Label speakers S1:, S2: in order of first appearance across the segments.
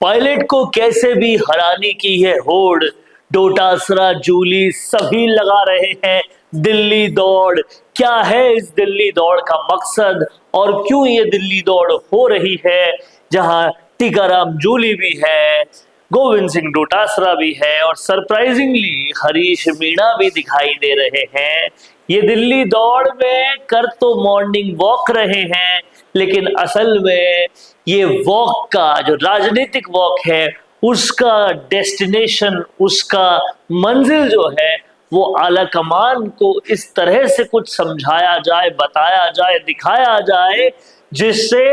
S1: Pilot को कैसे भी हराने की है होड़। डोटासरा जूली सभी लगा रहे हैं दिल्ली दौड़। क्या है इस दिल्ली दौड़ का मकसद और क्यों ये दिल्ली दौड़ हो रही है, जहां टीकाराम जूली भी है, गोविंद सिंह डोटासरा भी है और सरप्राइजिंगली हरीश मीणा भी दिखाई दे रहे हैं। ये दिल्ली दौड़ में कर तो मॉर्निंग वॉक रहे हैं, लेकिन असल में ये वॉक का जो राजनीतिक वॉक है उसका डेस्टिनेशन, उसका मंजिल जो है वो आला कमान को इस तरह से कुछ समझाया जाए, बताया जाए, दिखाया जाए जिससे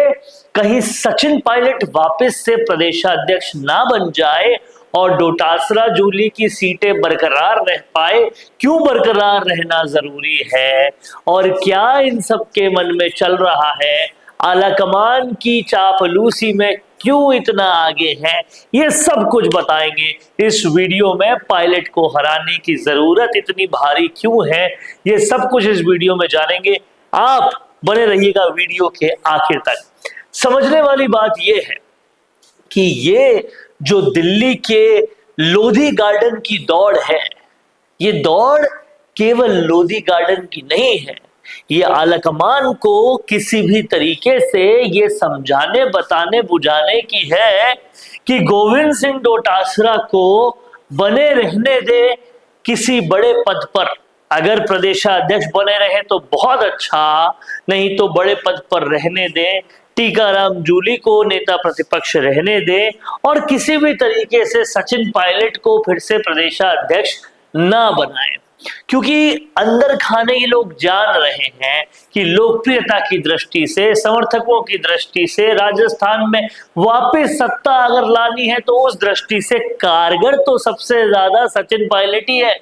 S1: कहीं सचिन पायलट वापस से प्रदेशाध्यक्ष ना बन जाए और डोटासरा जूली की सीटें बरकरार रह पाए। क्यों बरकरार रहना जरूरी है और क्या इन सब के मन में चल रहा है, आला कमान की चापलूसी में क्यों इतना आगे है, ये सब कुछ बताएंगे इस वीडियो में। पायलट को हराने की जरूरत इतनी भारी क्यों है, ये सब कुछ इस वीडियो में जानेंगे। आप बने रहिएगा वीडियो के आखिर तक। समझने वाली बात यह है कि ये जो दिल्ली के लोधी गार्डन की दौड़ है, ये दौड़ केवल लोधी गार्डन की नहीं है। ये आला कमान को किसी भी तरीके से ये समझाने, बताने, बुझाने की है कि गोविंद सिंह डोटासरा को बने रहने दे किसी बड़े पद पर। अगर प्रदेशाध्यक्ष बने रहे तो बहुत अच्छा, नहीं तो बड़े पद पर रहने दे। टीकाराम जूली को नेता प्रतिपक्ष रहने दे और किसी भी तरीके से सचिन पायलट को फिर से प्रदेशाध्यक्ष ना बनाए, क्योंकि अंदर खाने ये लोग जान रहे हैं कि लोकप्रियता की दृष्टि से, समर्थकों की दृष्टि से, राजस्थान में वापस सत्ता अगर लानी है तो उस दृष्टि से कारगर तो सबसे ज्यादा सचिन पायलट ही है।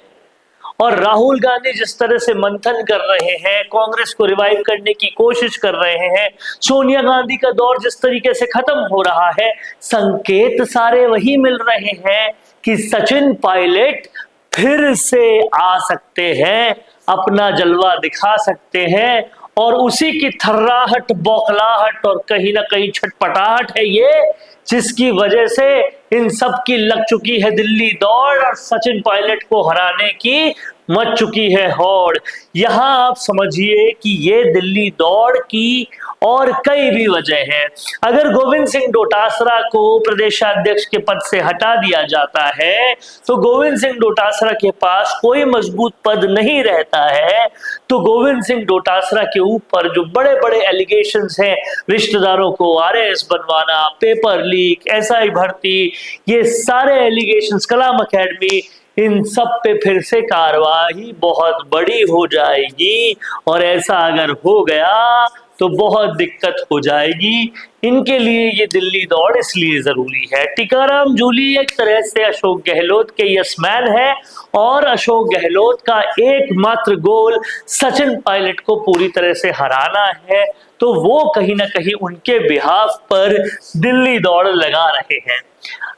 S1: और राहुल गांधी जिस तरह से मंथन कर रहे हैं, कांग्रेस को रिवाइव करने की कोशिश कर रहे हैं, सोनिया गांधी का दौर जिस तरीके से खत्म हो रहा है, संकेत सारे वही मिल रहे हैं कि सचिन पायलट फिर से आ सकते हैं, अपना जलवा दिखा सकते हैं और उसी की थर्राहट, बौखलाहट और कहीं ना कहीं छटपटाहट है ये, जिसकी वजह से इन सब की लग चुकी है दिल्ली दौड़ और सचिन पायलट को हराने की मच चुकी है होड़। यहां आप समझिए कि ये दिल्ली दौड़ की और कई भी वजह है। अगर गोविंद सिंह डोटासरा को प्रदेशाध्यक्ष के पद से हटा दिया जाता है तो गोविंद सिंह डोटासरा के पास कोई मजबूत पद नहीं रहता है। तो गोविंद सिंह डोटासरा के ऊपर जो बड़े बड़े एलिगेशंस हैं, रिश्तेदारों को आरएस बनवाना, पेपर लीक, एसआई भर्ती, ये सारे एलिगेशंस, कलाम अकेडमी, इन सब पे फिर से कार्रवाई बहुत बड़ी हो जाएगी और ऐसा अगर हो गया तो बहुत दिक्कत हो जाएगी। इनके लिए ये दिल्ली दौड़ इसलिए जरूरी है। टीकाराम जूली एक तरह से अशोक गहलोत के यसमैन है और अशोक गहलोत का एकमात्र गोल सचिन पायलट को पूरी तरह से हराना है, तो वो कहीं ना कहीं उनके बिहाफ पर दिल्ली दौड़ लगा रहे हैं।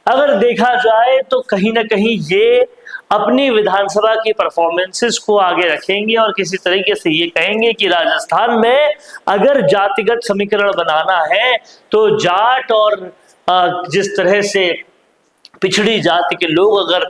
S1: अगर देखा जाए तो कहीं ना कहीं ये अपनी विधानसभा की परफॉर्मेंसेस को आगे रखेंगे और किसी तरीके से ये कहेंगे कि राजस्थान में अगर जातिगत समीकरण बनाना है तो जाट और जिस तरह से पिछड़ी जाति के लोग अगर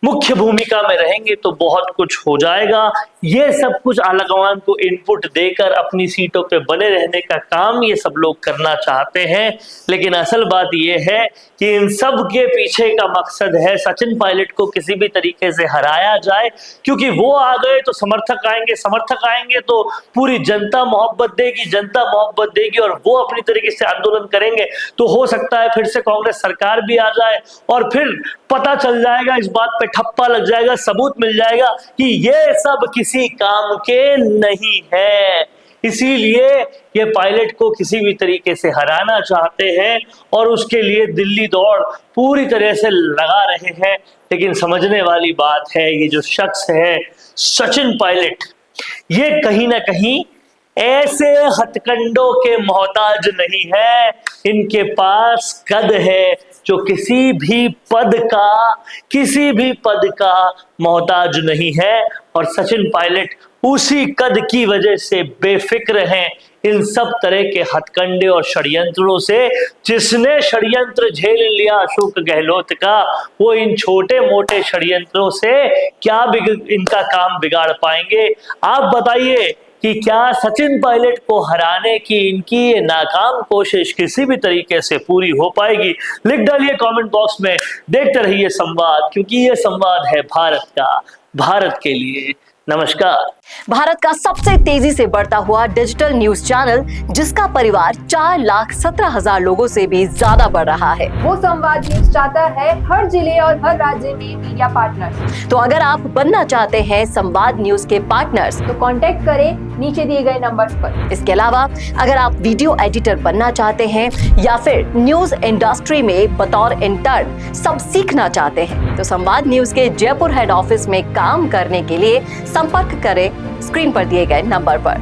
S1: मुख्य भूमिका में रहेंगे तो बहुत कुछ हो जाएगा। ये सब कुछ आला कमान को इनपुट देकर अपनी सीटों पे बने रहने का काम ये सब लोग करना चाहते हैं, लेकिन असल बात ये है कि इन सब के पीछे का मकसद है सचिन पायलट को किसी भी तरीके से हराया जाए, क्योंकि वो आ गए तो समर्थक आएंगे, समर्थक आएंगे तो पूरी जनता मोहब्बत देगी, जनता मोहब्बत देगी और वो अपनी तरीके से आंदोलन करेंगे। तो हो सकता है फिर से कांग्रेस सरकार भी आ जाए और फिर पता चल जाएगा, इस बात पे ठप्पा लग जाएगा, सबूत मिल जाएगा कि ये सब किसी काम के नहीं है। इसीलिए ये पायलट को किसी भी तरीके से हराना चाहते हैं और उसके लिए दिल्ली दौड़ पूरी तरह से लगा रहे हैं। लेकिन समझने वाली बात है, ये जो शख्स है सचिन पायलट, ये कहीं ना कहीं ऐसे हथकंडों के मोहताज नहीं है। इनके पास कद है, जो किसी भी पद का मोहताज नहीं है, और सचिन पायलट उसी कद की वजह से बेफिक्र हैं इन सब तरह के हथकंडे और षड्यंत्रों से। जिसने षड्यंत्र झेल लिया अशोक गहलोत का, वो इन छोटे मोटे षड्यंत्रों से क्या इनका काम बिगाड़ पाएंगे? आप बताइए कि क्या सचिन पायलट को हराने की इनकी ये नाकाम कोशिश किसी भी तरीके से पूरी हो पाएगी? लिख डालिए कमेंट बॉक्स में। देखते रहिए संवाद, क्योंकि ये संवाद है भारत का, भारत के लिए। नमस्कार।
S2: भारत का सबसे तेजी से बढ़ता हुआ डिजिटल न्यूज चैनल, जिसका परिवार 4,17,000 लोगों से भी ज्यादा बढ़ रहा है।
S3: वो संवाद न्यूज चाहता है हर जिले और हर राज्य में मीडिया पार्टनर्स।
S2: तो अगर आप बनना चाहते हैं संवाद न्यूज के पार्टनर्स,
S3: तो कांटेक्ट करें नीचे दिए गए नंबर्स पर।
S2: इसके अलावा अगर आप वीडियो एडिटर बनना चाहते हैं या फिर न्यूज इंडस्ट्री में बतौर इंटर्न सब सीखना चाहते हैं, तो संवाद न्यूज के जयपुर हेड ऑफिस में काम करने के लिए संपर्क करें स्क्रीन पर दिए गए नंबर पर।